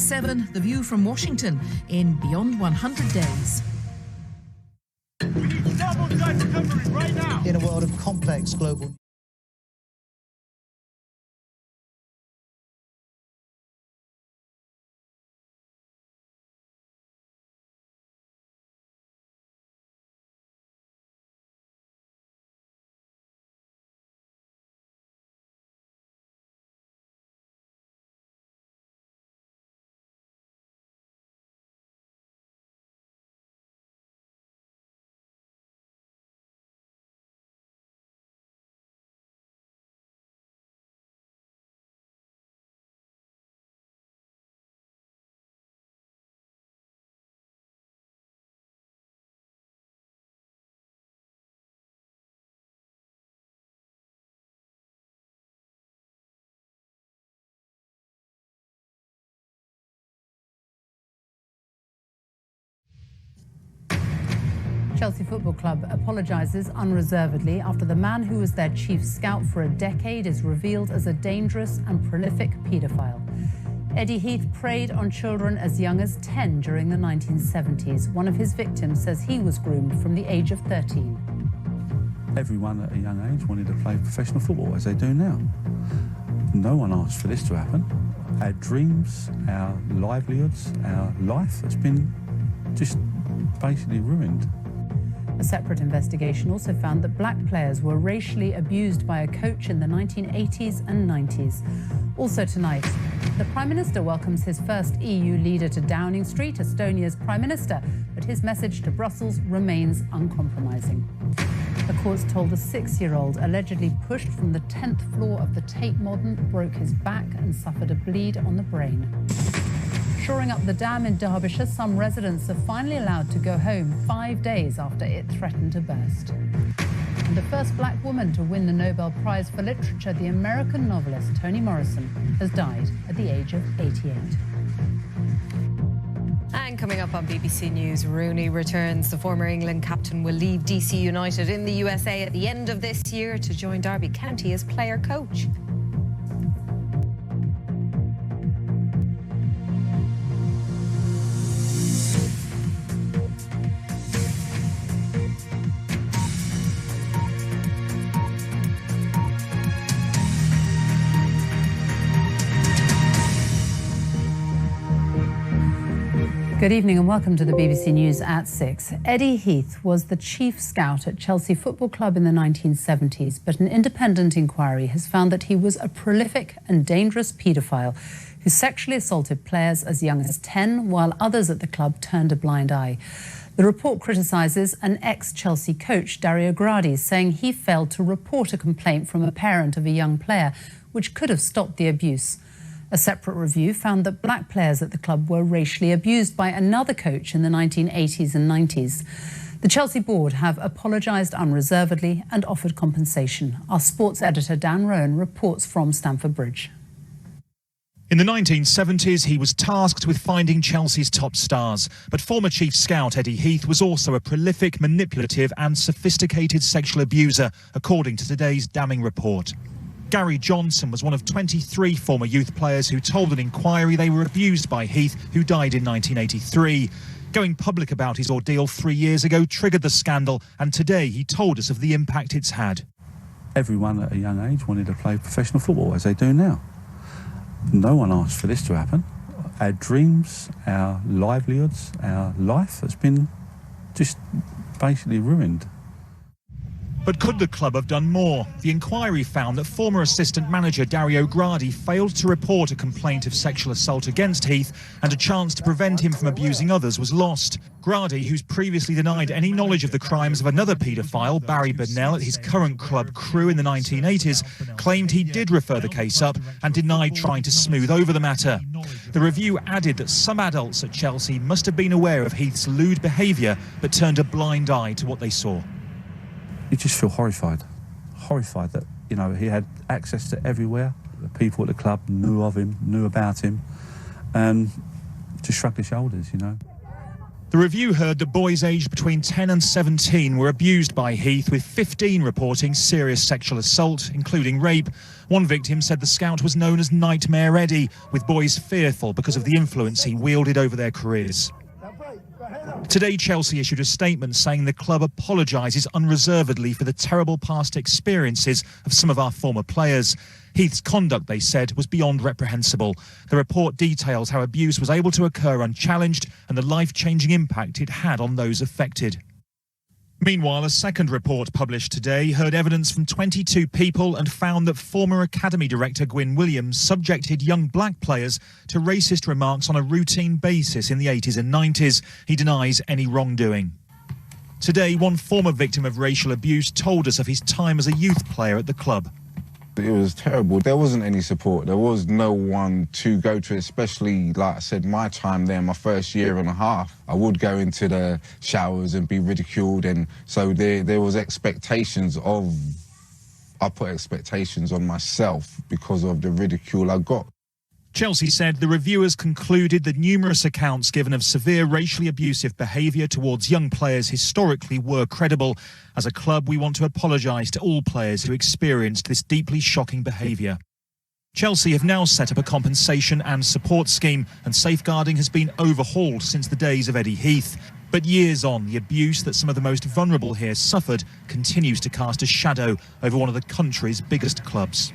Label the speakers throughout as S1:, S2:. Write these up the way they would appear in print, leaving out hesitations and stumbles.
S1: 7, The View from Washington in Beyond 100 Days.
S2: We need double-side recovery right now.
S3: In a world of complex global...
S4: Chelsea Football Club apologises unreservedly after the man who was their chief scout for a decade is revealed as a dangerous and prolific paedophile. Eddie Heath preyed on children as young as 10 during the 1970s. One of his victims says he was groomed from the age of 13.
S5: Everyone at a young age wanted to play professional football, as they do now. No one asked for this to happen. Our dreams, our livelihoods, our life has been just basically ruined.
S4: A separate investigation also found that black players were racially abused by a coach in the 1980s and 90s. Also tonight, the Prime Minister welcomes his first EU leader to Downing Street, Estonia's Prime Minister, but his message to Brussels remains uncompromising. The courts told the 6-year-old allegedly pushed from the 10th floor of the Tate Modern broke his back and suffered a bleed on the brain. Shoring up the dam in Derbyshire, some residents are finally allowed to go home 5 days after it threatened to burst. And the first black woman to win the Nobel Prize for Literature, the American novelist Toni Morrison, has died at the age of 88.
S6: And coming up on BBC News, Rooney returns. The former England captain will leave DC United in the USA at the end of this year to join Derby County as player coach.
S4: Good evening and welcome to the BBC News at 6. Eddie Heath was the chief scout at Chelsea Football Club in the 1970s, but an independent inquiry has found that he was a prolific and dangerous paedophile who sexually assaulted players as young as 10, while others at the club turned a blind eye. The report criticises an ex-Chelsea coach, Dario Gradi, saying he failed to report a complaint from a parent of a young player, which could have stopped the abuse. A separate review found that black players at the club were racially abused by another coach in the 1980s and 90s. The Chelsea board have apologised unreservedly and offered compensation. Our sports editor Dan Rowan reports from Stamford Bridge.
S7: In the 1970s, he was tasked with finding Chelsea's top stars. But former chief scout Eddie Heath was also a prolific, manipulative and sophisticated sexual abuser, according to today's damning report. Gary Johnson was one of 23 former youth players who told an inquiry they were abused by Heath, who died in 1983. Going public about his ordeal 3 years ago triggered the scandal, and today he told us of the impact it's had.
S5: Everyone at a young age wanted to play professional football, as they do now. No one asked for this to happen. Our dreams, our livelihoods, our life has been just basically ruined.
S7: But could the club have done more? The inquiry found that former assistant manager Dario Gradi failed to report a complaint of sexual assault against Heath, and a chance to prevent him from abusing others was lost. Gradi, who's previously denied any knowledge of the crimes of another paedophile, Barry Burnell, at his current club Crewe in the 1980s, claimed he did refer the case up and denied trying to smooth over the matter. The review added that some adults at Chelsea must have been aware of Heath's lewd behaviour, but turned a blind eye to what they saw.
S5: You just feel horrified that, you know, he had access to everywhere. The people at the club knew of him, knew about him, and just shrugged their shoulders, you know.
S7: The The review heard that boys aged between 10 and 17 were abused by Heath, with 15 reporting serious sexual assault, including rape. One victim said the scout was known as Nightmare Eddie, with boys fearful because of the influence he wielded over their careers. Today, Chelsea issued a statement saying the club apologises unreservedly for the terrible past experiences of some of our former players. Heath's conduct, they said, was beyond reprehensible. The report details how abuse was able to occur unchallenged and the life-changing impact it had on those affected. Meanwhile, a second report published today heard evidence from 22 people and found that former Academy director Gwyn Williams subjected young black players to racist remarks on a routine basis in the 80s and 90s. He denies any wrongdoing. Today, one former victim of racial abuse told us of his time as a youth player at the club.
S8: It was terrible. There wasn't any support. There was no one to go to, especially, like I said, my time there, my first year and a half. I would go into the showers and be ridiculed, and so there was expectations of... I put expectations on myself because of the ridicule I got.
S7: Chelsea said the reviewers concluded that numerous accounts given of severe racially abusive behaviour towards young players historically were credible. As a club, we want to apologise to all players who experienced this deeply shocking behaviour. Chelsea have now set up a compensation and support scheme, and safeguarding has been overhauled since the days of Eddie Heath. But years on, the abuse that some of the most vulnerable here suffered continues to cast a shadow over one of the country's biggest clubs.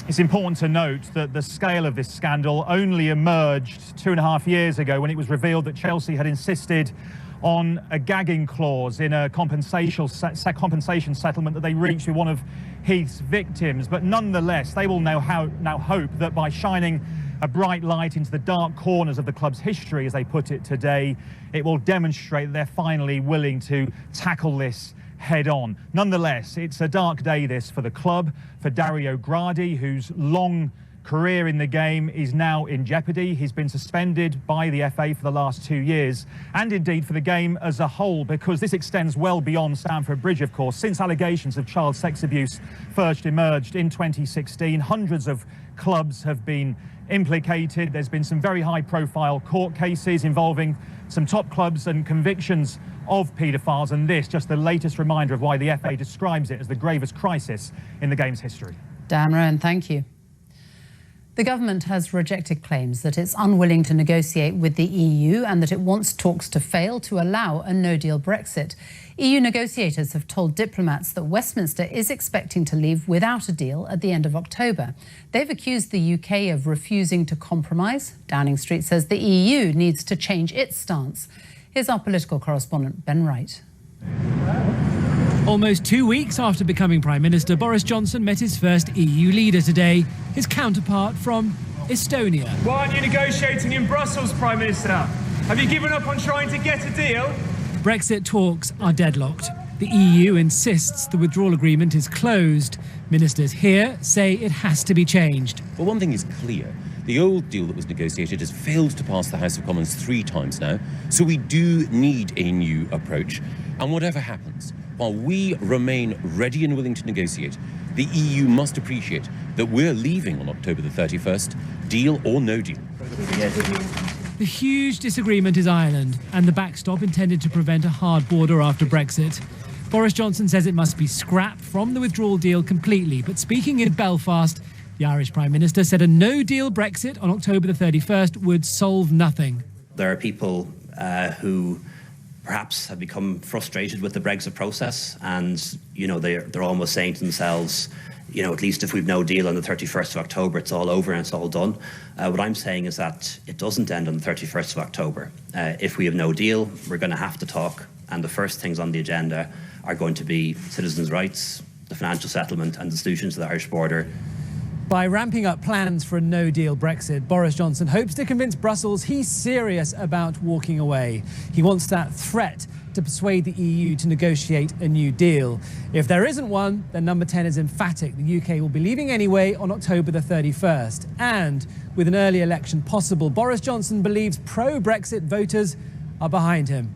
S7: It's important to note that the scale of this scandal only emerged 2.5 years ago, when it was revealed that Chelsea had insisted on a gagging clause in a compensation settlement that they reached with one of Heath's victims. But nonetheless, they will now hope that by shining a bright light into the dark corners of the club's history, as they put it today, it will demonstrate that they're finally willing to tackle this head on. Nonetheless, it's a dark day this for the club, for Dario Gradi, whose long career in the game is now in jeopardy. He's been suspended by the FA for the last 2 years, and indeed for the game as a whole, because this extends well beyond Stamford Bridge, of course. Since allegations of child sex abuse first emerged in 2016, hundreds of clubs have been implicated. There's been some very high-profile court cases involving some top clubs and convictions of paedophiles, and this just the latest reminder of why the FA describes it as the gravest crisis in the game's history.
S4: Dan Rowan, thank you. The government has rejected claims that it's unwilling to negotiate with the EU and that it wants talks to fail to allow a no-deal Brexit. EU negotiators have told diplomats that Westminster is expecting to leave without a deal at the end of October. They've accused the UK of refusing to compromise. Downing Street says the EU needs to change its stance. Here's our political correspondent, Ben Wright.
S9: Almost 2 weeks after becoming Prime Minister, Boris Johnson met his first EU leader today, his counterpart from Estonia.
S2: Why aren't you negotiating in Brussels, Prime Minister? Have you given up on trying to get a deal?
S9: Brexit talks are deadlocked. The EU insists the withdrawal agreement is closed. Ministers here say it has to be changed.
S10: Well, one thing is clear. The old deal that was negotiated has failed to pass the House of Commons 3 times now, so we do need a new approach. And whatever happens, while we remain ready and willing to negotiate, the EU must appreciate that we're leaving on October the 31st, deal or no deal.
S9: The huge disagreement is Ireland and the backstop intended to prevent a hard border after Brexit. Boris Johnson says it must be scrapped from the withdrawal deal completely, but speaking in Belfast, the Irish Prime Minister said a no-deal Brexit on October the 31st would solve nothing.
S11: There are people who perhaps have become frustrated with the Brexit process, and they're almost saying to themselves, at least if we've no deal on the 31st of October, it's all over and it's all done. What I'm saying is that it doesn't end on the 31st of October. If we have no deal, we're going to have to talk, and the first things on the agenda are going to be citizens' rights, the financial settlement and the solutions to the Irish border.
S9: By ramping up plans for a no-deal Brexit, Boris Johnson hopes to convince Brussels he's serious about walking away. He wants that threat to persuade the EU to negotiate a new deal. If there isn't one, then Number 10 is emphatic. The UK will be leaving anyway on October the 31st. And with an early election possible, Boris Johnson believes pro-Brexit voters are behind him.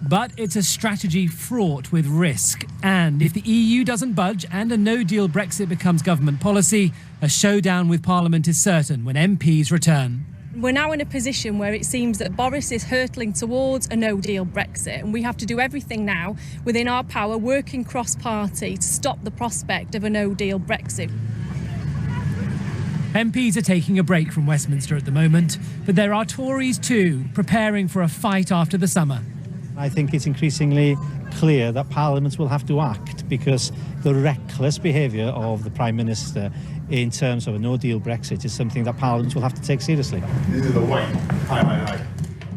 S9: But it's a strategy fraught with risk. And if the EU doesn't budge and a no-deal Brexit becomes government policy, a showdown with Parliament is certain when MPs return.
S12: we're now in a position where it seems that Boris is hurtling towards a no-deal Brexit, and we have to do everything now within our power, working cross-party, to stop the prospect of a no-deal Brexit.
S9: MPs are taking a break from Westminster at the moment, but there are Tories too, preparing for a fight after the summer.
S3: I think it's increasingly clear that Parliament will have to act, because the reckless behaviour of the Prime Minister in terms of a no-deal Brexit is something that Parliament will have to take seriously.
S13: This is the way. Aye.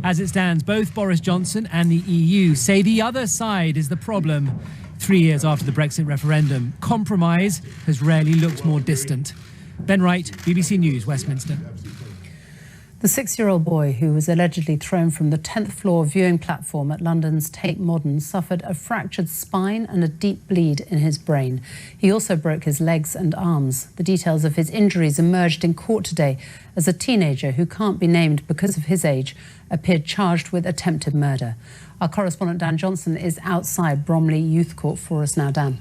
S9: As it stands, both Boris Johnson and the EU say the other side is the problem. 3 years after the Brexit referendum, compromise has rarely looked more distant. Ben Wright, BBC News, Westminster.
S4: The 6-year-old boy who was allegedly thrown from the 10th floor viewing platform at London's Tate Modern suffered a fractured spine and a deep bleed in his brain. He also broke his legs and arms. The details of his injuries emerged in court today as a teenager who can't be named because of his age appeared charged with attempted murder. Our correspondent Dan Johnson is outside Bromley Youth Court for us now. Dan.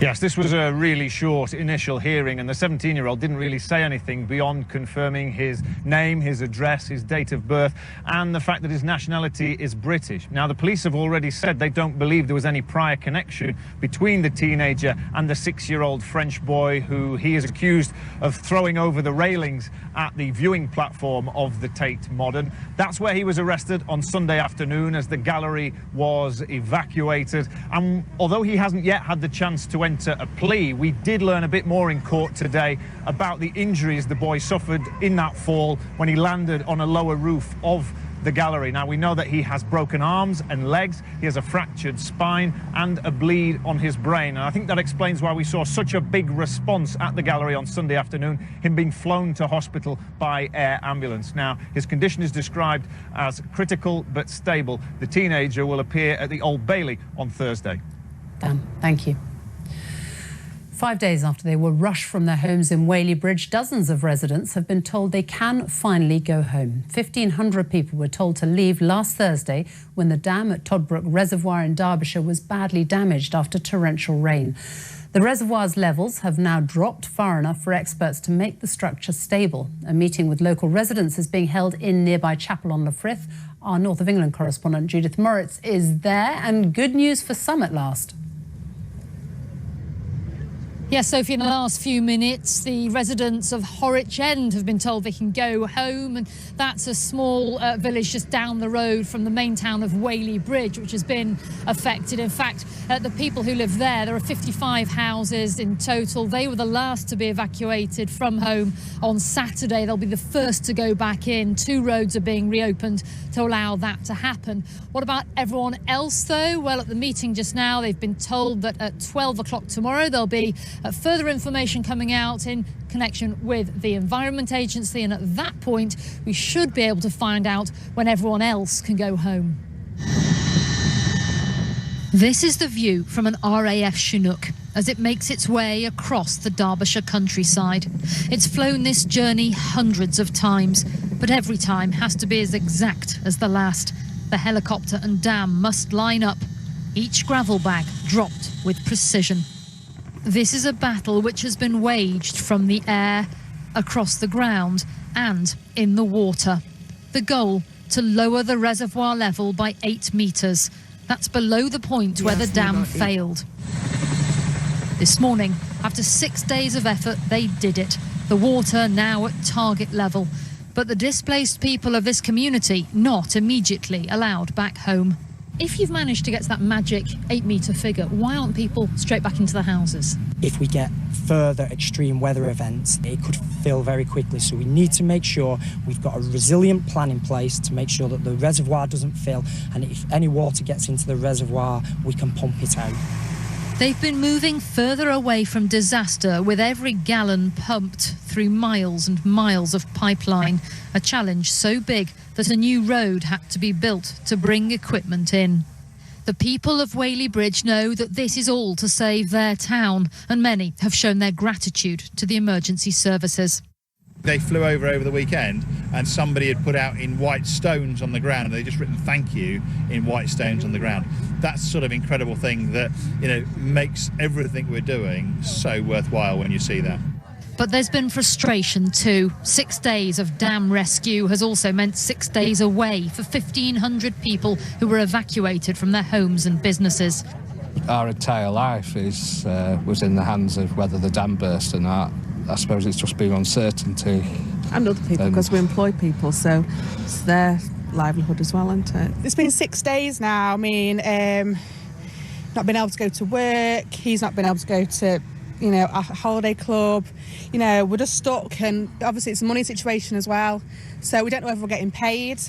S14: Yes, this was a really short initial hearing, and the 17-year-old didn't really say anything beyond confirming his name, his address, his date of birth, and the fact that his nationality is British. Now, the police have already said they don't believe there was any prior connection between the teenager and the 6-year-old French boy who he is accused of throwing over the railings at the viewing platform of the Tate Modern. That's where he was arrested on Sunday afternoon as the gallery was evacuated. And although he hasn't yet had the chance to enter a plea, we did learn a bit more in court today about the injuries the boy suffered in that fall when he landed on a lower roof of the gallery. Now, we know that he has broken arms and legs, he has a fractured spine and a bleed on his brain. And I think that explains why we saw such a big response at the gallery on Sunday afternoon, him being flown to hospital by air ambulance. Now, his condition is described as critical but stable. The teenager will appear at the Old Bailey on Thursday.
S4: Dan, thank you. 5 days after they were rushed from their homes in Whaley Bridge, dozens of residents have been told they can finally go home. 1,500 people were told to leave last Thursday when the dam at Toddbrook Reservoir in Derbyshire was badly damaged after torrential rain. The reservoir's levels have now dropped far enough for experts to make the structure stable. A meeting with local residents is being held in nearby Chapel-on-the-Frith. Our North of England correspondent Judith Moritz is there, and good news for some at last.
S15: Yes, Sophie, in the last few minutes, the residents of Horwich End have been told they can go home, and that's a small village just down the road from the main town of Whaley Bridge, which has been affected. In fact, the people who live there are 55 houses in total. They were the last to be evacuated from home on Saturday. They'll be the first to go back in. 2 roads are being reopened to allow that to happen. What about everyone else, though? Well, at the meeting just now, they've been told that at 12 o'clock tomorrow, there'll be further information coming out in connection with the Environment Agency, and at that point we should be able to find out when everyone else can go home. This is the view from an RAF Chinook as it makes its way across the Derbyshire countryside. It's flown this journey hundreds of times, but every time has to be as exact as the last. The helicopter and dam must line up, each gravel bag dropped with precision. This is a battle which has been waged from the air, across the ground and in the water. The goal, to lower the reservoir level by 8 metres. That's below the point where the dam failed. This morning, after 6 days of effort, they did it. The water now at target level. But the displaced people of this community not immediately allowed back home. If you've managed to get to that magic 8-metre figure, why aren't people straight back into the houses?
S16: If we get further extreme weather events, it could fill very quickly. So we need to make sure we've got a resilient plan in place to make sure that the reservoir doesn't fill, and if any water gets into the reservoir, we can pump it out.
S15: They've been moving further away from disaster with every gallon pumped through miles and miles of pipeline, a challenge so big that a new road had to be built to bring equipment in. The people of Whaley Bridge know that this is all to save their town, and many have shown their gratitude to the emergency services.
S17: They flew over the weekend and somebody had put out in white stones on the ground, and they just written thank you in white stones on the ground. That's the sort of incredible thing that, you know, makes everything we're doing so worthwhile when you see that.
S15: But there's been frustration too. 6 days of dam rescue has also meant 6 days away for 1,500 people who were evacuated from their homes and businesses.
S18: Our entire life was in the hands of whether the dam burst or not. I suppose it's just been uncertainty.
S19: And other people, because we employ people, so it's their livelihood as well, isn't it?
S20: It's been 6 days now. I mean, not been able to go to work. He's not been able to go to, a holiday club. We're just stuck, and obviously it's a money situation as well. So we don't know if we're getting paid.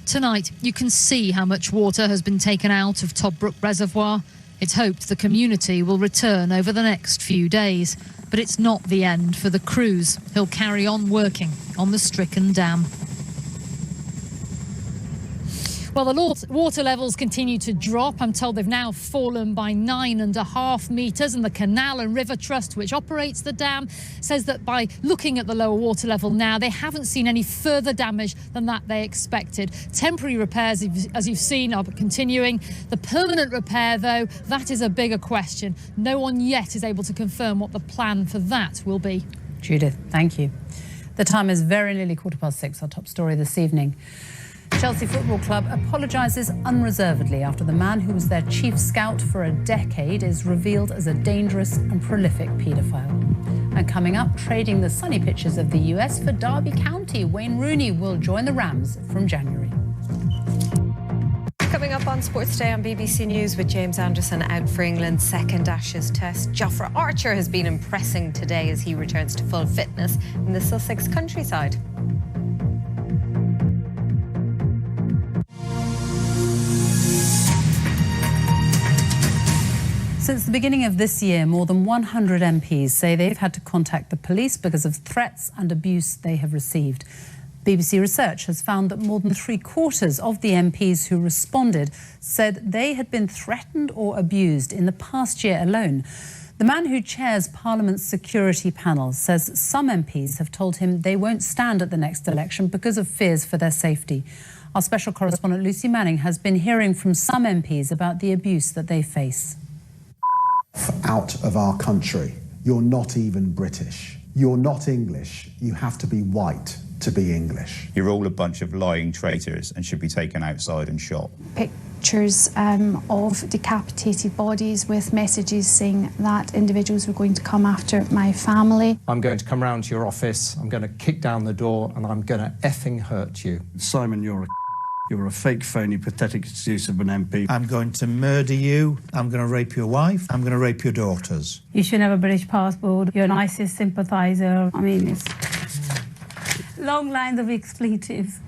S15: Tonight, you can see how much water has been taken out of Toddbrook Reservoir. It's hoped the community will return over the next few days. But it's not the end for the crews who'll carry on working on the stricken dam. Well, the water levels continue to drop. I'm told they've now fallen by 9.5 metres, and the Canal and River Trust, which operates the dam, says that by looking at the lower water level now, they haven't seen any further damage than that they expected. Temporary repairs, as you've seen, are continuing. The permanent repair, though, that is a bigger question. No one yet is able to confirm what the plan for that will be.
S4: Judith, thank you. The time is very nearly 6:15. Our top story this evening. Chelsea Football Club apologises unreservedly after the man who was their chief scout for a decade is revealed as a dangerous and prolific paedophile. And coming up, trading the sunny pitches of the US for Derby County. Wayne Rooney will join the Rams from January.
S6: Coming up on Sports Day on BBC News, with James Anderson out for England's second Ashes test, Jofra Archer has been impressing today as he returns to full fitness in the Sussex countryside.
S4: Since the beginning of this year, more than 100 MPs say they've had to contact the police because of threats and abuse they have received. BBC research has found that more than 3/4 of the MPs who responded said they had been threatened or abused in the past year alone. The man who chairs Parliament's security panel says some MPs have told him they won't stand at the next election because of fears for their safety. Our special correspondent Lucy Manning has been hearing from some MPs about the abuse that they face.
S21: Out of our country. You're not even British. You're not English. You have to be white to be English.
S22: You're all a bunch of lying traitors and should be taken outside and shot.
S23: Pictures of decapitated bodies with messages saying that individuals were going to come after my family.
S24: I'm going to come round to your office, I'm going to kick down the door, and I'm going to effing hurt you.
S25: Simon, you're a fake, phony, pathetic excuse of an MP.
S26: I'm going to murder you. I'm going to rape your wife. I'm going to rape your daughters.
S27: You should have a British passport. You're an ISIS sympathiser. I mean, it's long lines of expletives.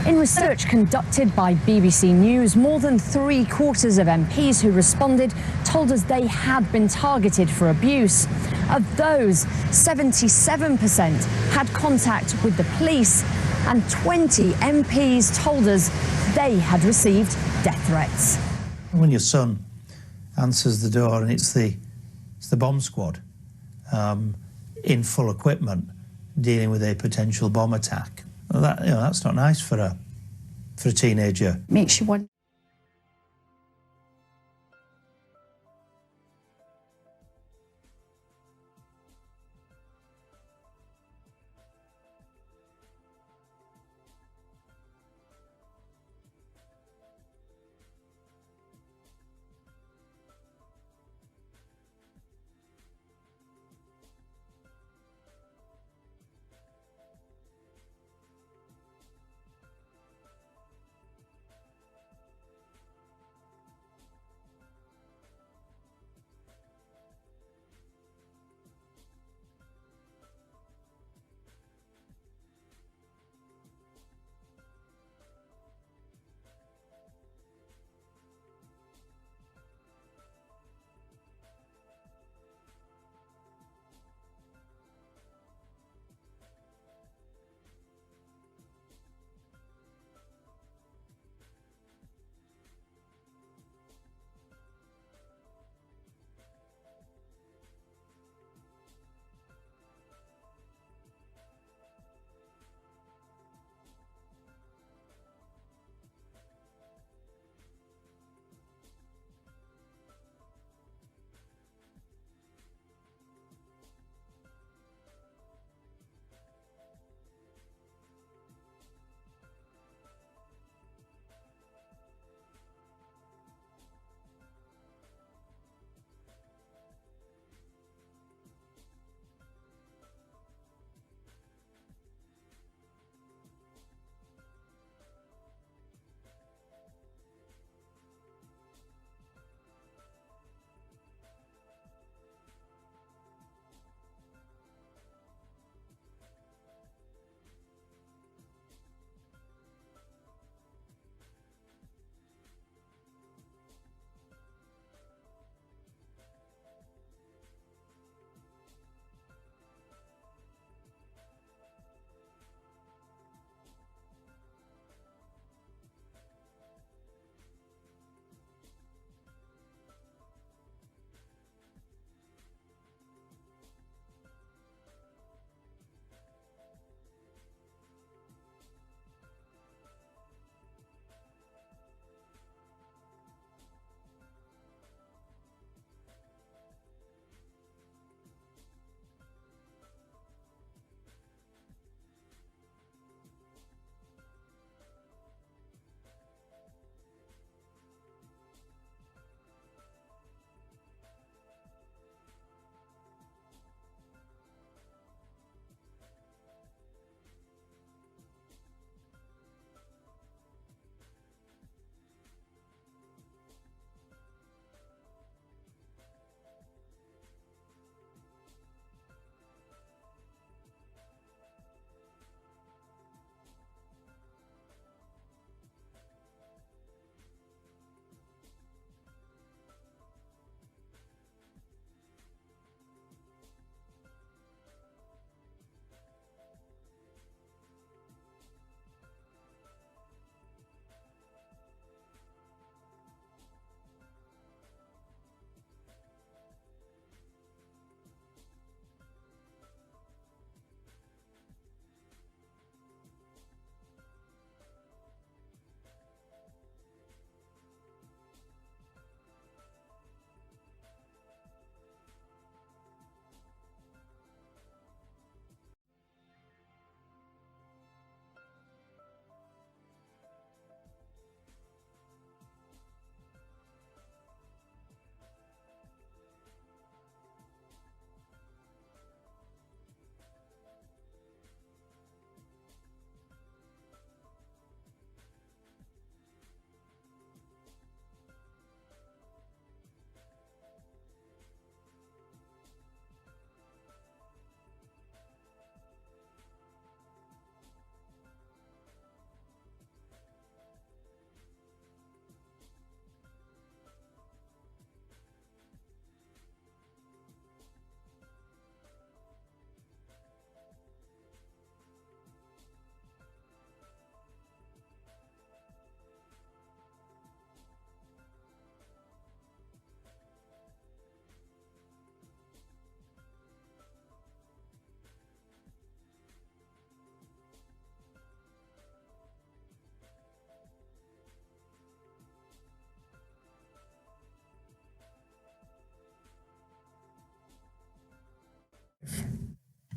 S28: In research conducted by BBC News, more than 3/4 of MPs who responded told us they had been targeted for abuse. Of those, 77% had contact with the police, and 20 MPs told us they had received death threats.
S26: When your son answers the door and it's the bomb squad in full equipment dealing with a potential bomb attack, well, that's not nice for a teenager.
S23: Makes you wonder.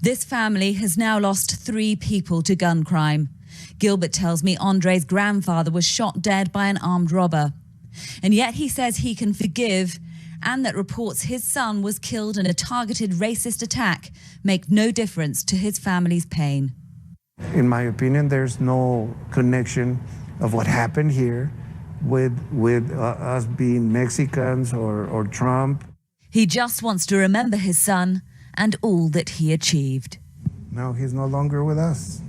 S1: This family has now lost 3 people to gun crime. Gilbert tells me Andre's grandfather was shot dead by an armed robber. And yet he says he can forgive, and that reports his son was killed in a targeted racist attack make no difference to his family's pain.
S2: In my opinion, there's no connection of what happened here with us being Mexicans or Trump.
S1: He just wants to remember his son and all that he achieved.
S2: No, he's no longer with us,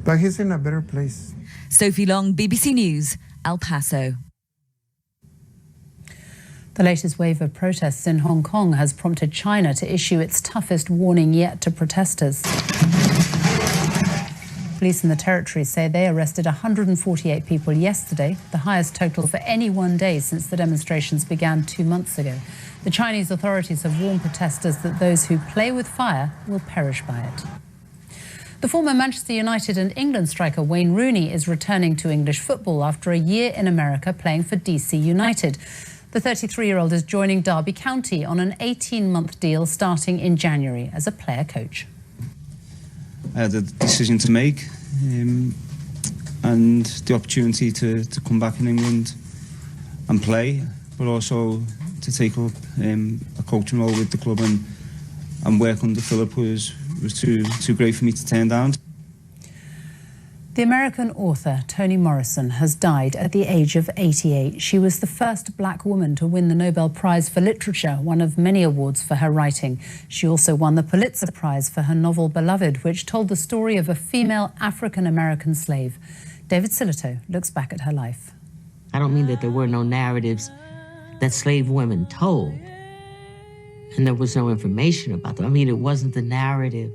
S2: but he's in a better place.
S1: Sophie Long, BBC News, El Paso.
S4: The latest wave of protests in Hong Kong has prompted China to issue its toughest warning yet to protesters. Police in the territory say they arrested 148 people yesterday, the highest total for any one day since the demonstrations began 2 months ago. The Chinese authorities have warned protesters that those who play with fire will perish by it. The former Manchester United and England striker Wayne Rooney is returning to English football after a year in America playing for DC United. The 33-year-old is joining Derby County on an 18-month deal starting in January as a player coach.
S5: I had a decision to make, and the opportunity to come back in England and play, but also to take up a coaching role with the club and work under Philip was too great for me to turn down.
S4: The American author Toni Morrison has died at the age of 88. She was the first black woman to win the Nobel Prize for Literature, one of many awards for her writing. She also won the Pulitzer Prize for her novel Beloved, which told the story of a female African-American slave. David Sillito looks back at her life.
S7: I don't mean that there were no narratives that slave women told, and there was no information about them. I mean, it wasn't the narrative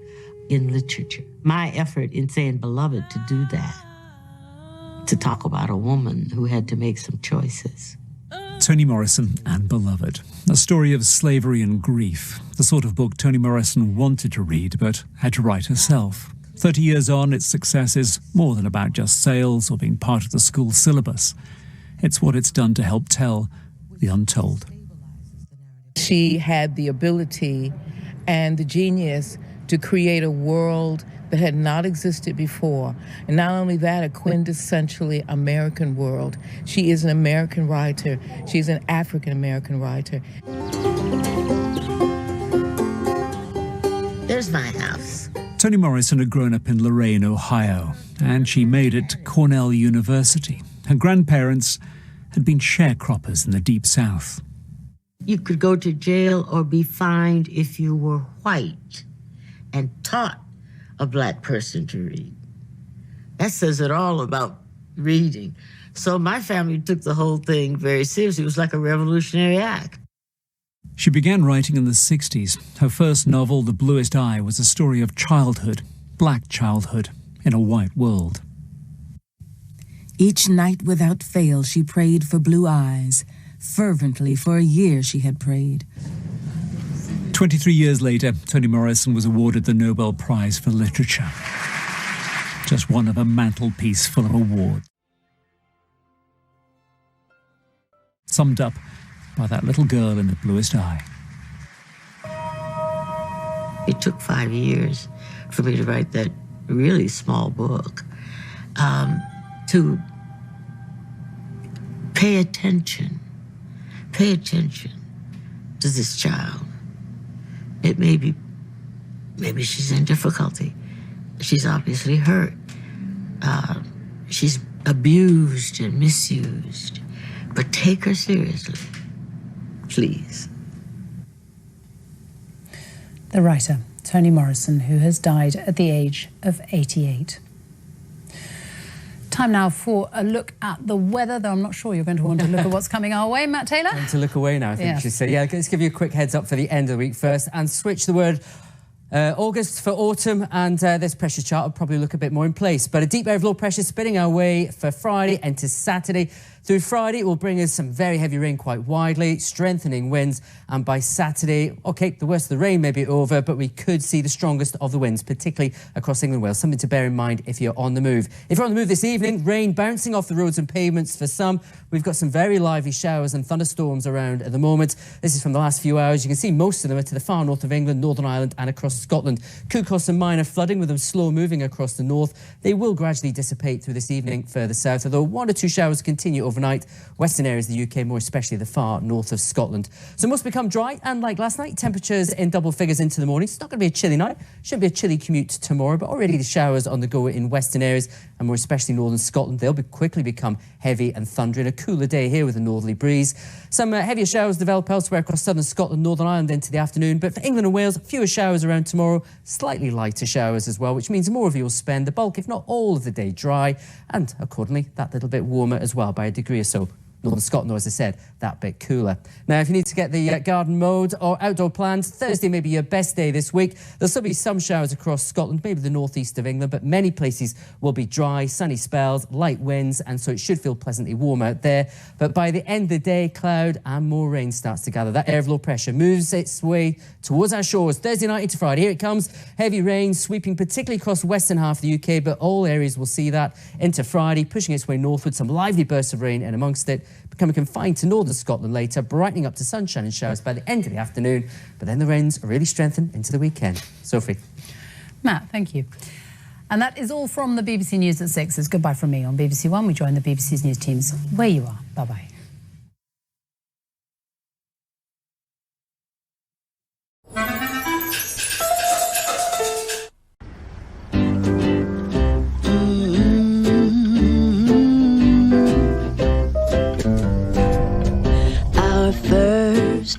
S7: in literature. My effort in saying Beloved to do that, to talk about a woman who had to make some choices.
S8: Toni Morrison and Beloved, a story of slavery and grief, the sort of book Toni Morrison wanted to read but had to write herself. 30 years on, its success is more than about just sales or being part of the school syllabus. It's what it's done to help tell the untold.
S10: She had the ability and the genius to create a world that had not existed before. And not only that, a quintessentially American world. She is an American writer. She's an African-American writer.
S7: There's my house.
S8: Toni Morrison had grown up in Lorain, Ohio, and she made it to Cornell University. Her grandparents had been sharecroppers in the Deep South.
S7: You could go to jail or be fined if you were white and taught a black person to read. That says it all about reading. So my family took the whole thing very seriously. It was like a revolutionary act.
S8: She began writing in the 60s. Her first novel, The Bluest Eye, was a story of childhood, black childhood, in a white world.
S11: Each night without fail she prayed for blue eyes. Fervently for a year she had prayed.
S8: 23 years later, Toni Morrison was awarded the Nobel Prize for Literature. Just one of a mantelpiece full of awards. Summed up by that little girl in the bluest eye.
S7: It took 5 years for me to write that really small book, to pay attention to this child. It maybe she's in difficulty. She's obviously hurt. She's abused and misused. But take her seriously, please.
S4: The writer, Toni Morrison, who has died at the age of 88. Time now for a look at the weather, though I'm not sure you're going to want to look at what's coming our way. Matt Taylor?
S12: To look away now, I think she said. Yeah, let's give you a quick heads up for the end of the week first and switch the word August for autumn, and this pressure chart will probably look a bit more in place. But a deep area of low pressure spinning our way for Friday and to Saturday. Through Friday, it will bring us some very heavy rain quite widely, strengthening winds, and by Saturday, OK, the worst of the rain may be over, but we could see the strongest of the winds, particularly across England and Wales. Something to bear in mind if you're on the move. If you're on the move this evening, rain bouncing off the roads and pavements for some. We've got some very lively showers and thunderstorms around at the moment. This is from the last few hours. You can see most of them are to the far north of England, Northern Ireland and across Scotland. Could cause some minor flooding with them slow moving across the north. They will gradually dissipate through this evening further south, although 1 or 2 showers continue overnight. Western areas of the UK, more especially the far north of Scotland. So it must become dry, and like last night, temperatures in double figures into the morning. It's not going to be a chilly night. Shouldn't be a chilly commute tomorrow, but already the showers on the go in western areas, and more especially northern Scotland. They'll quickly become heavy and thundering. A cooler day here with a northerly breeze. Some heavier showers develop elsewhere across southern Scotland, Northern Ireland into the afternoon, but for England and Wales, fewer showers around tomorrow, slightly lighter showers as well, which means more of you will spend the bulk, if not all of the day dry, and accordingly, that little bit warmer as well by a degree or so. Northern Scotland, as I said, that bit cooler. Now, if you need to get the garden mowed or outdoor plans, Thursday may be your best day this week. There'll still be some showers across Scotland, maybe the northeast of England, but many places will be dry, sunny spells, light winds, and so it should feel pleasantly warm out there. But by the end of the day, cloud and more rain starts to gather. That air of low pressure moves its way towards our shores. Thursday night into Friday, here it comes. Heavy rain sweeping particularly across the western half of the UK, but all areas will see that into Friday, pushing its way northward. Some lively bursts of rain in amongst it, becoming confined to northern Scotland later, brightening up to sunshine and showers by the end of the afternoon. But then the rains really strengthen into the weekend. Sophie.
S4: Matt, thank you. And that is all from the BBC News at 6. It's goodbye from me on BBC One. We join the BBC's news teams where you are. Bye-bye.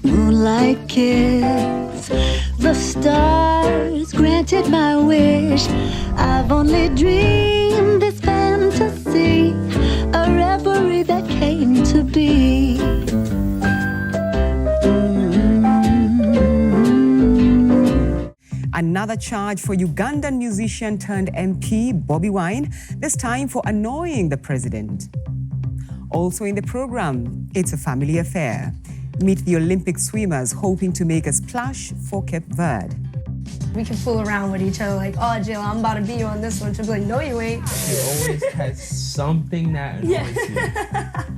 S3: Moonlight kiss, the stars granted my wish. I've only dreamed this fantasy, a reverie that came to be.
S9: Another charge for Ugandan musician turned MP Bobi Wine, this time for annoying the president. Also in the program, it's a family affair. Meet the Olympic swimmers hoping to make a splash for Cape Verde.
S13: We can fool around with each other like, oh, Jill, I'm about to be on this one. She'll be like, no, you ain't.
S14: She always has something that annoys you.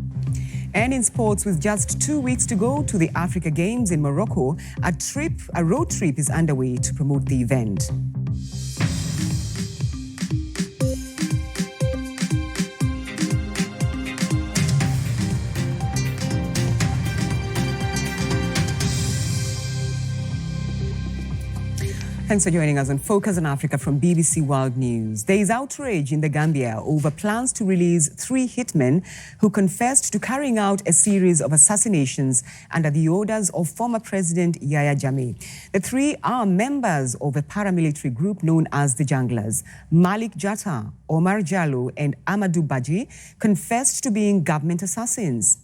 S9: And in sports, with just 2 weeks to go to the Africa Games in Morocco, a road trip is underway to promote the event. Thanks for joining us on Focus on Africa from BBC World News. There is outrage in the Gambia over plans to release 3 hitmen who confessed to carrying out a series of assassinations under the orders of former President Yahya Jammeh. The 3 are members of a paramilitary group known as the Junglers. Malik Jatta, Omar Jallo and Amadou Badji confessed to being government assassins.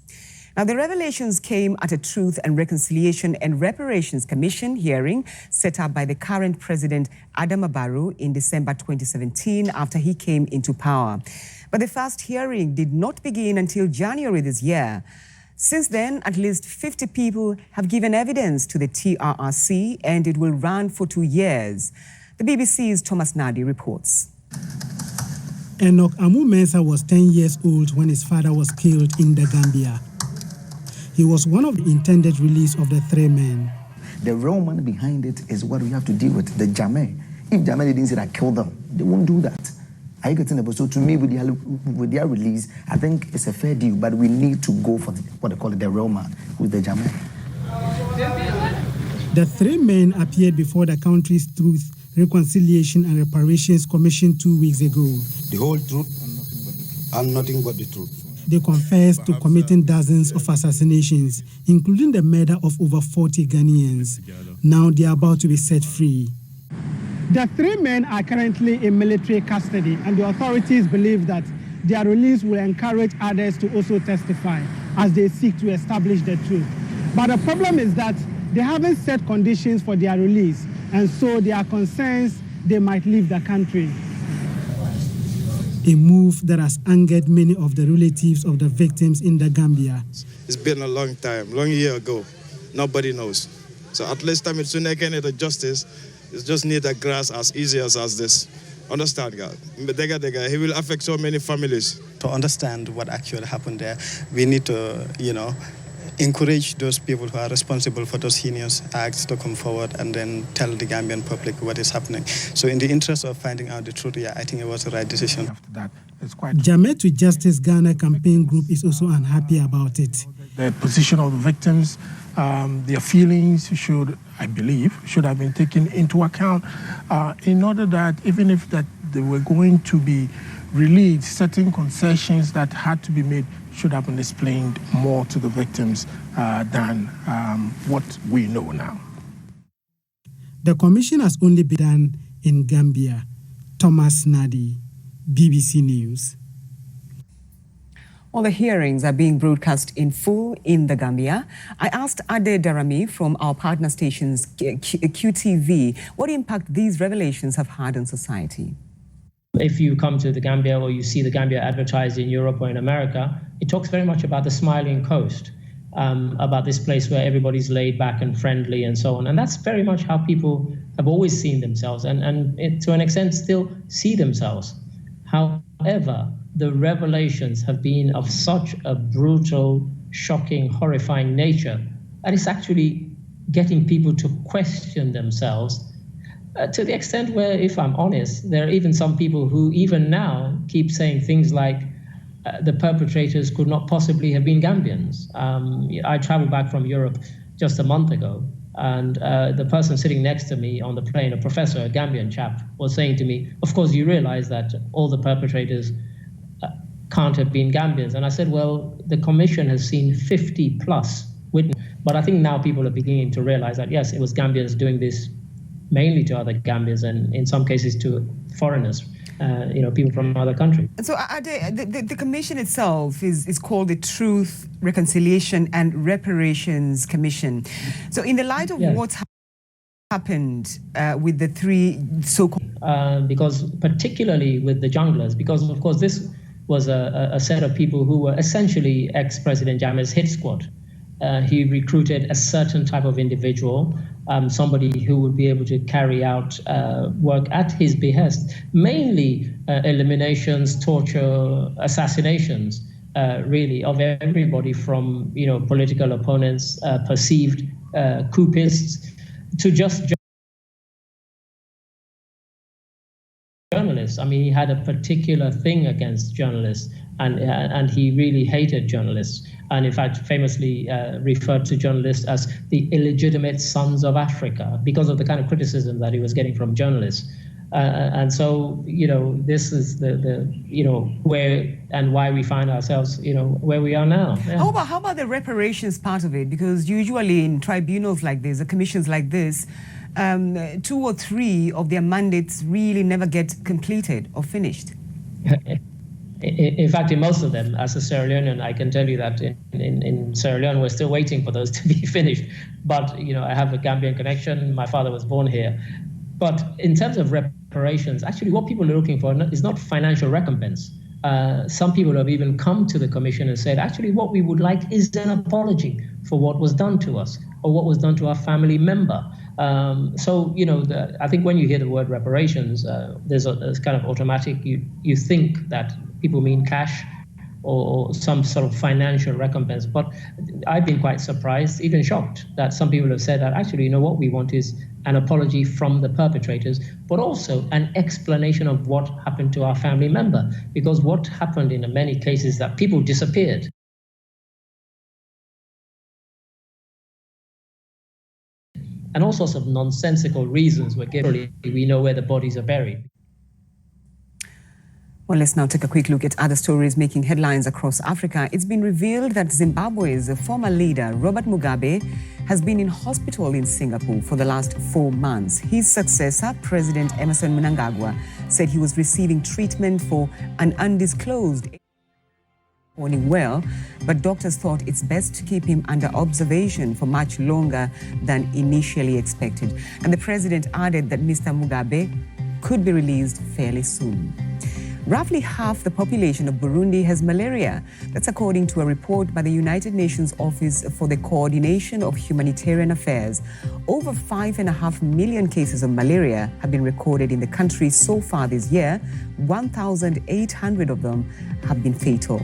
S9: Now, the revelations came at a Truth and Reconciliation and Reparations Commission hearing set up by the current president, Adama Barrow, in December 2017 after he came into power. But the first hearing did not begin until January this year. Since then, at least 50 people have given evidence to the TRRC, and it will run for 2 years. The BBC's Thomas Nadi reports.
S16: Enoch Amu Mensah was 10 years old when his father was killed in the Gambia. He was one of the intended release of the 3 men.
S17: The real man behind it is what we have to deal with, the Jammeh. If Jammeh didn't say that killed them, they won't do that. Are you getting the So to me, with their release, I think it's a fair deal, but we need to go for what they call it, the real man, who's the Jammeh.
S16: The 3 men appeared before the country's Truth, Reconciliation and Reparations Commission 2 weeks ago.
S18: The whole truth and nothing but the truth.
S16: They confessed to committing dozens of assassinations, including the murder of over 40 Ghanaians. Now they are about to be set free. The 3 men are currently in military custody, and the authorities believe that their release will encourage others to also testify as they seek to establish the truth. But the problem is that they haven't set conditions for their release, and so there are concerns they might leave the country. a move that has angered many of the relatives of the victims in the Gambia.
S6: It's been a long time, long year ago. Nobody knows. So at least time it's soon again the justice. It's just need a grass as easy as this. Understand, God? He will affect so many families.
S15: To understand what actually happened there, we need to, encourage those people who are responsible for those heinous acts to come forward and then tell the Gambian public what is happening. So in the interest of finding out the truth, I think it was the right decision. After that,
S16: it's quite Jame to Justice Ghana campaign group is also unhappy about it.
S19: The position of the victims, their feelings should have been taken into account in order that even if that they were going to be released, certain concessions that had to be made should have been explained more to the victims than what we know now.
S16: The commission has only been done in Gambia. Thomas Nadi, BBC News.
S9: All the hearings are being broadcast in full in the Gambia. I asked Ade Darami from our partner stations QTV what impact these revelations have had on society.
S20: If you come to the Gambia or you see the Gambia advertised in Europe or in America, it talks very much about the smiling coast, about this place where everybody's laid back and friendly and so on. And that's very much how people have always seen themselves and to an extent still see themselves. However, the revelations have been of such a brutal, shocking, horrifying nature that it's actually getting people to question themselves to the extent where, if I'm honest, there are even some people who even now keep saying things like the perpetrators could not possibly have been Gambians. I traveled back from Europe just a month ago, and the person sitting next to me on the plane, a professor, a Gambian chap, was saying to me, of course you realize that all the perpetrators can't have been Gambians. And I said, well, the commission has seen 50 plus witnesses. But I think now people are beginning to realize that, yes, it was Gambians doing this mainly to other Gambians and in some cases to foreigners, people from other countries.
S9: So the commission itself is called the Truth, Reconciliation and Reparations Commission. So in the light of what's happened with the three so-called...
S20: because particularly with the junglers, because of course this was a set of people who were essentially ex-President Jammeh's hit squad. He recruited a certain type of individual, somebody who would be able to carry out work at his behest, mainly eliminations, torture, assassinations, really, of everybody from, political opponents, perceived coupists, to just journalists. I mean, he had a particular thing against journalists, and he really hated journalists. And in fact, famously referred to journalists as the illegitimate sons of Africa because of the kind of criticism that he was getting from journalists. And so, this is the where and why we find ourselves, where we are now. Yeah.
S9: How about the reparations part of it? Because usually in tribunals like this, the commissions like this, 2 or 3 of their mandates really never get completed or finished.
S20: In fact, in most of them, as a Sierra Leonean, I can tell you that in Sierra Leone, we're still waiting for those to be finished. But, I have a Gambian connection. My father was born here. But in terms of reparations, actually what people are looking for is not financial recompense. Some people have even come to the commission and said, actually, what we would like is an apology for what was done to us or what was done to our family member. I think when you hear the word reparations, there's kind of automatic, you think that people mean cash or some sort of financial recompense. But I've been quite surprised, even shocked, that some people have said that actually, what we want is an apology from the perpetrators, but also an explanation of what happened to our family member. Because what happened in many cases that people disappeared. And all sorts of nonsensical reasons were given. We know where the bodies are buried.
S9: Well, let's now take a quick look at other stories making headlines across Africa. It's been revealed that Zimbabwe's former leader, Robert Mugabe, has been in hospital in Singapore for the last 4 months. His successor, President Emmerson Mnangagwa, said he was receiving treatment for an undisclosed performing well, but doctors thought it's best to keep him under observation for much longer than initially expected. And the president added that Mr. Mugabe could be released fairly soon. Roughly half the population of Burundi has malaria. That's according to a report by the United Nations Office for the Coordination of Humanitarian Affairs. Over 5.5 million cases of malaria have been recorded in the country so far this year. 1,800 of them have been fatal.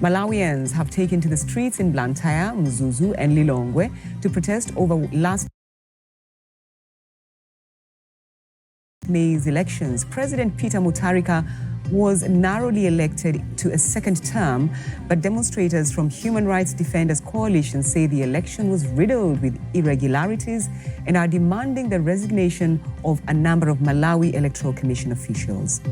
S9: Malawians have taken to the streets in Blantyre, Mzuzu, and Lilongwe to protest over last May's elections. President Peter Mutharika was narrowly elected to a second term, but demonstrators from Human Rights Defenders Coalition say the election was riddled with irregularities and are demanding the resignation of a number of Malawi Electoral Commission officials.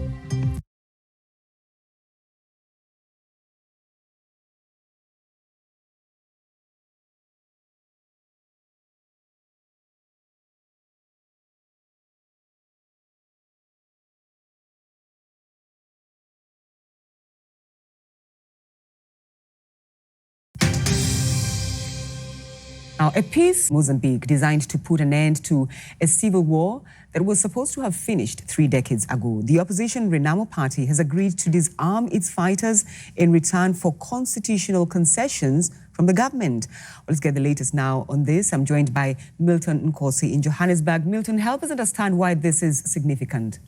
S9: Now, a peace Mozambique designed to put an end to a civil war that was supposed to have finished 3 decades ago. The opposition Renamo Party has agreed to disarm its fighters in return for constitutional concessions from the government. Let's get the latest now on this. I'm joined by Milton Nkosi in Johannesburg. Milton, help us understand why this is significant.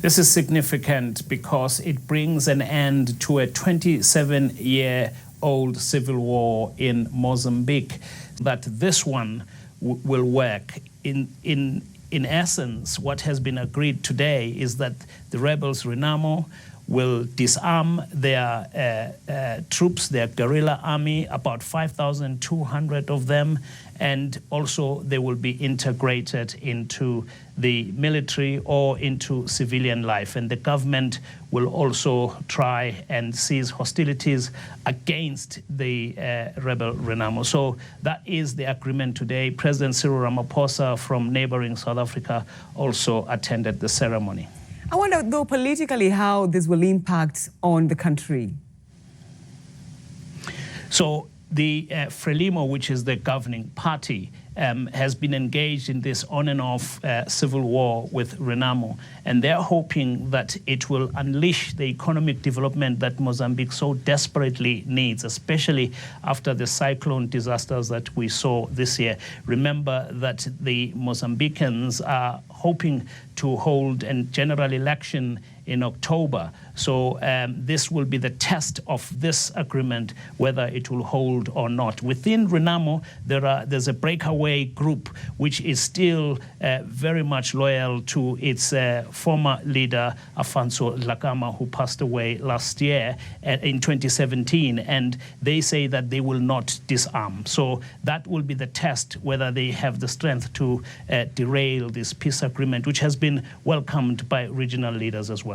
S21: This is significant because it brings an end to a 27-year-old civil war in Mozambique. That this one will work. In essence, what has been agreed today is that the rebels Renamo will disarm their troops, their guerrilla army, about 5,200 of them, and also they will be integrated into the military or into civilian life. And the government will also try and cease hostilities against the rebel Renamo. So that is the agreement today. President Cyril Ramaphosa from neighboring South Africa also attended the ceremony.
S9: I wonder, though, politically, how this will impact on the country.
S21: So the Frelimo, which is the governing party, has been engaged in this on and off civil war with Renamo, and they're hoping that it will unleash the economic development that Mozambique so desperately needs, especially after the cyclone disasters that we saw this year. Remember that the Mozambicans are hoping to hold a general election in October. So this will be the test of this agreement, whether it will hold or not. Within Renamo, there's a breakaway group which is still very much loyal to its former leader, Afonso Dhlakama, who passed away last year in 2017. And they say that they will not disarm. So that will be the test, whether they have the strength to derail this peace agreement, which has been welcomed by regional leaders as well.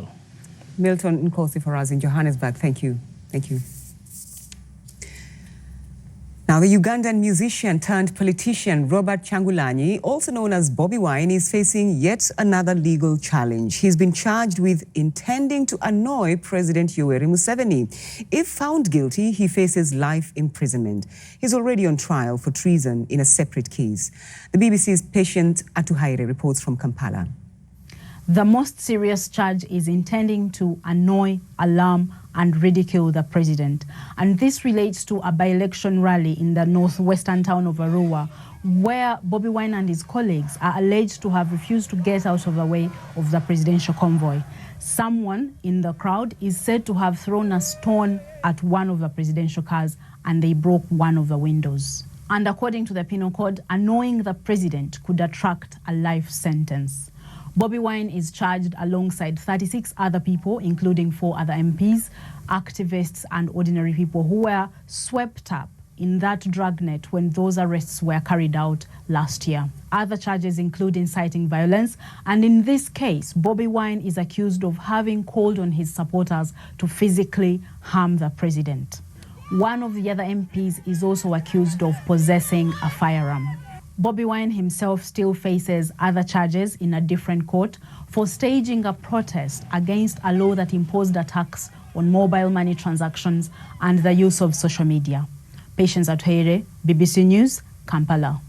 S9: Milton Nkosi for us in Johannesburg. Thank you. Thank you. Now, the Ugandan musician turned politician Robert Kyagulanyi, also known as Bobi Wine, is facing yet another legal challenge. He's been charged with intending to annoy President Yoweri Museveni. If found guilty, he faces life imprisonment. He's already on trial for treason in a separate case. The BBC's Patient Atuhaire reports from Kampala.
S22: The most serious charge is intending to annoy, alarm, and ridicule the president. And this relates to a by-election rally in the northwestern town of Arua, where Bobi Wine and his colleagues are alleged to have refused to get out of the way of the presidential convoy. Someone in the crowd is said to have thrown a stone at one of the presidential cars, and they broke one of the windows. And according to the Penal Code, annoying the president could attract a life sentence. Bobi Wine is charged alongside 36 other people, including 4 other MPs, activists, and ordinary people who were swept up in that dragnet when those arrests were carried out last year. Other charges include inciting violence, and in this case, Bobi Wine is accused of having called on his supporters to physically harm the president. One of the other MPs is also accused of possessing a firearm. Bobi Wine himself still faces other charges in a different court for staging a protest against a law that imposed a tax on mobile money transactions and the use of social media. Patience Atuhaire, BBC News, Kampala.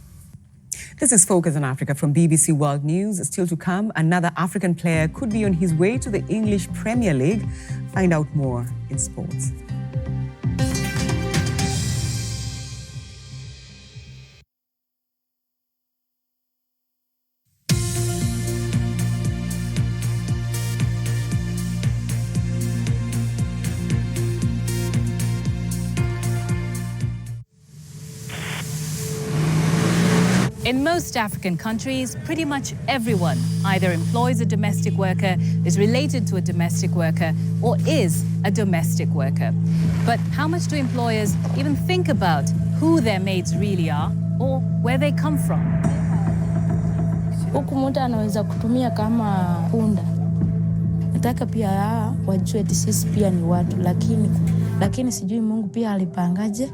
S9: This is Focus on Africa from BBC World News. Still to come, another African player could be on his way to the English Premier League. Find out more in sports.
S1: In most African countries, pretty much everyone either employs a domestic worker, is related to a domestic worker, or is a domestic worker. But how much do employers even think about who their maids really are or where they come from?
S2: Huku mtu anaweza kutumia kama punda. Nataka pia wajue sisi pia ni watu, lakini sijui Mungu pia alipangaje.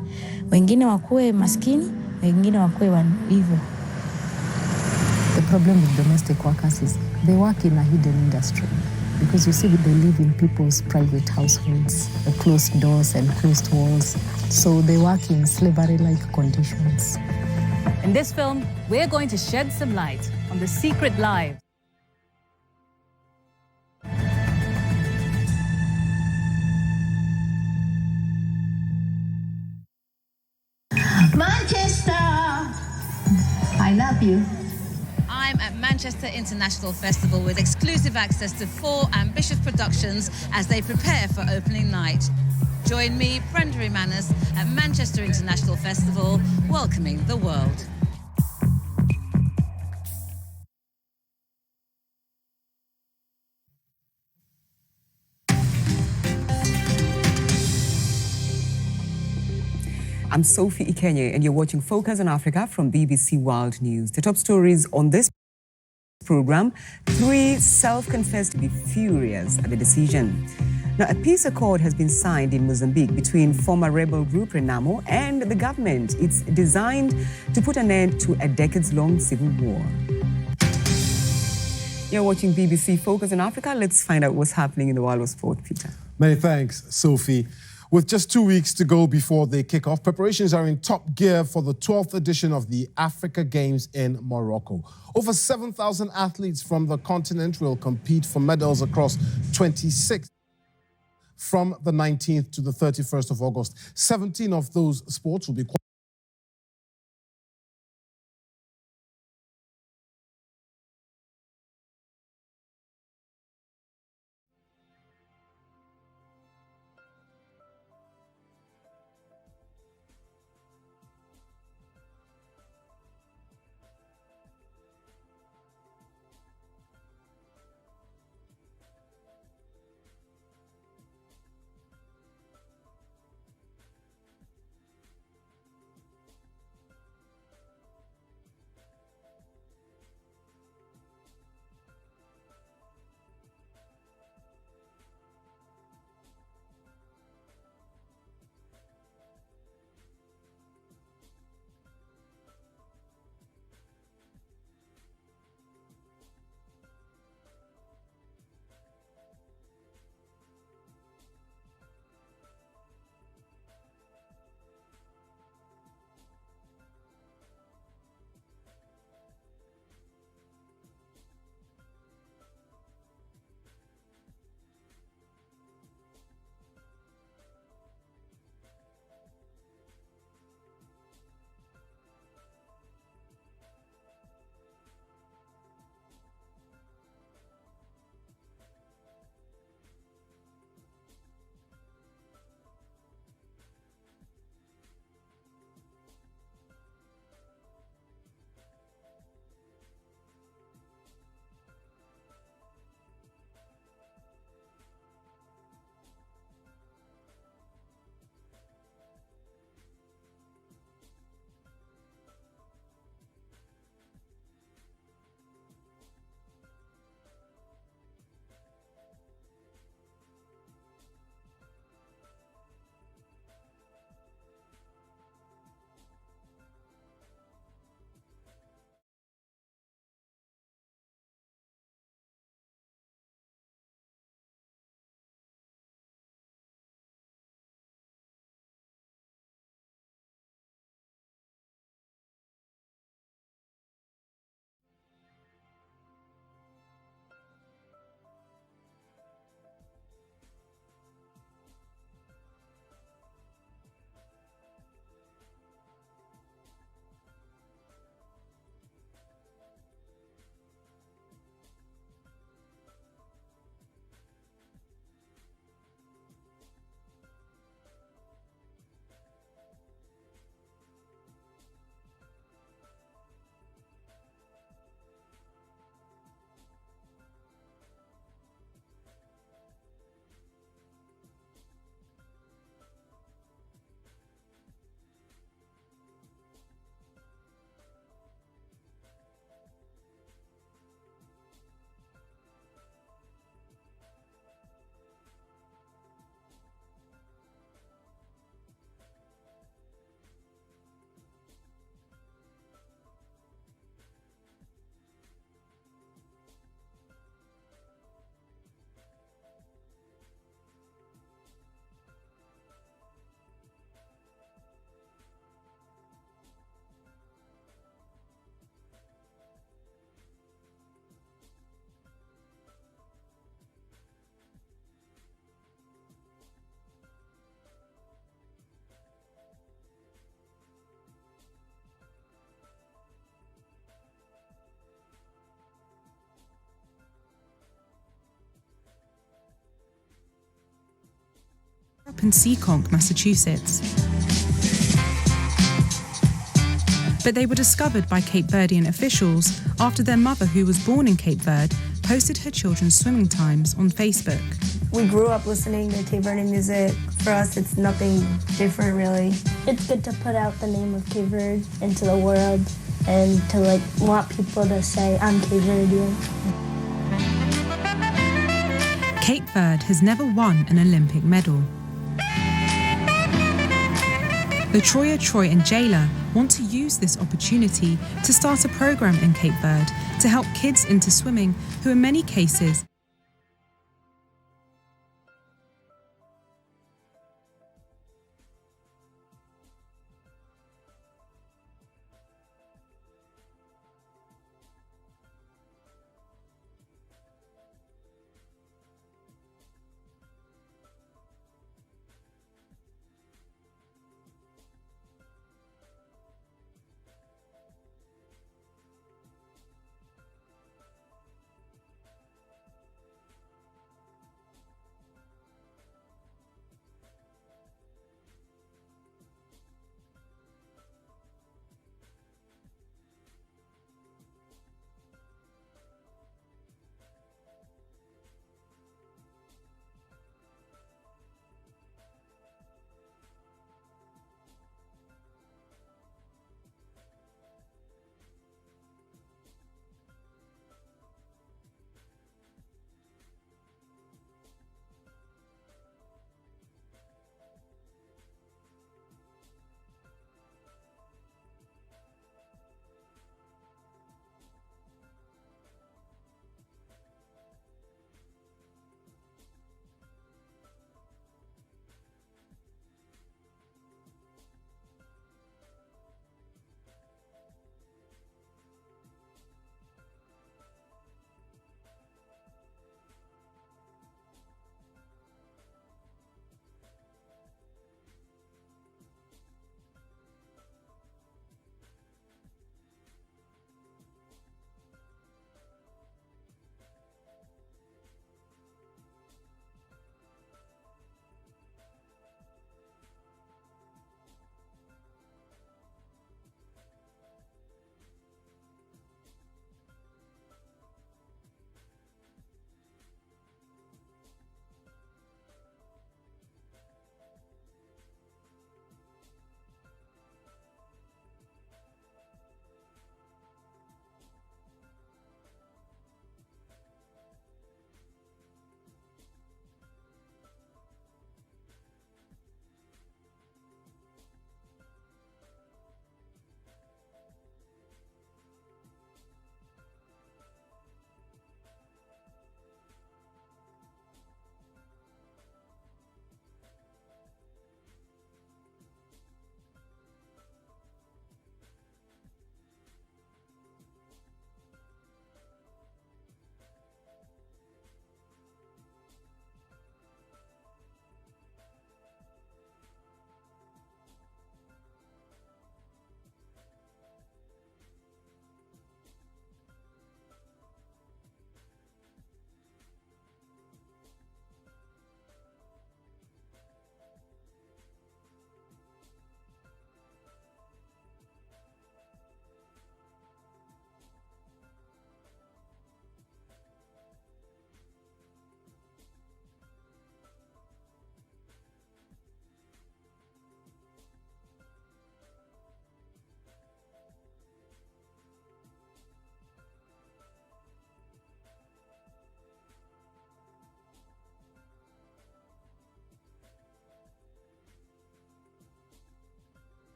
S2: Wengine wakuwe maskini, wengine wakuwe hivyo.
S23: The problem with domestic workers is they work in a hidden industry because you see they live in people's private households, closed doors and closed walls. So they work in slavery-like conditions.
S1: In this film, we're going to shed some light on the secret lives.
S24: Manchester, I love you.
S25: I'm at Manchester International Festival with exclusive access to 4 ambitious productions as they prepare for opening night. Join me, Brenda Manis, at Manchester International Festival, welcoming the world.
S9: I'm Sophie Ikenye, and you're watching Focus on Africa from BBC World News. The top stories on this program: 3 self-confessed to be furious at the decision. Now, a peace accord has been signed in Mozambique between former rebel group Renamo and the government. It's designed to put an end to a decades-long civil war. You're watching BBC Focus on Africa. Let's find out what's happening in the world of sport, Peter.
S26: Many thanks, Sophie. With just 2 weeks to go before they kick off, preparations are in top gear for the 12th edition of the Africa Games in Morocco. Over 7,000 athletes from the continent will compete for medals across 26 from the 19th to the 31st of August. 17 of those sports will be
S5: in Seekonk, Massachusetts. But they were discovered by Cape Verdean officials after their mother, who was born in Cape Verde, posted her children's swimming times on Facebook.
S13: We grew up listening to Cape Verdean music. For us, it's nothing different, really.
S7: It's good to put out the name of Cape Verde into the world and to want people to say, I'm Cape Verdean.
S5: Cape Verde has never won an Olympic medal. LaTroya Troy and Jayla want to use this opportunity to start a program in Cape Verde to help kids into swimming who in many cases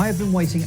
S3: have been waiting